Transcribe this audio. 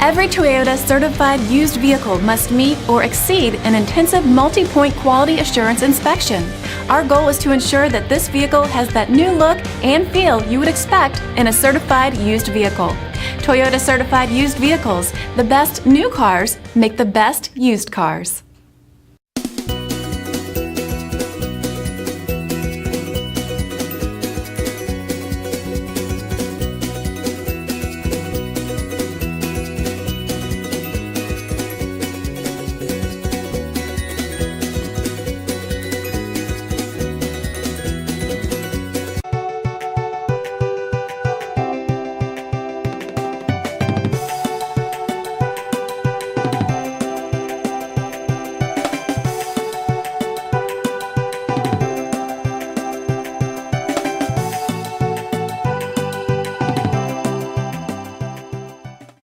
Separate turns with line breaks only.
Every Toyota certified used vehicle must meet or exceed an intensive multi-point quality assurance inspection. Our goal is to ensure that this vehicle has that new look and feel you would expect in a certified used vehicle. Toyota certified used vehicles, the best new cars make the best used cars.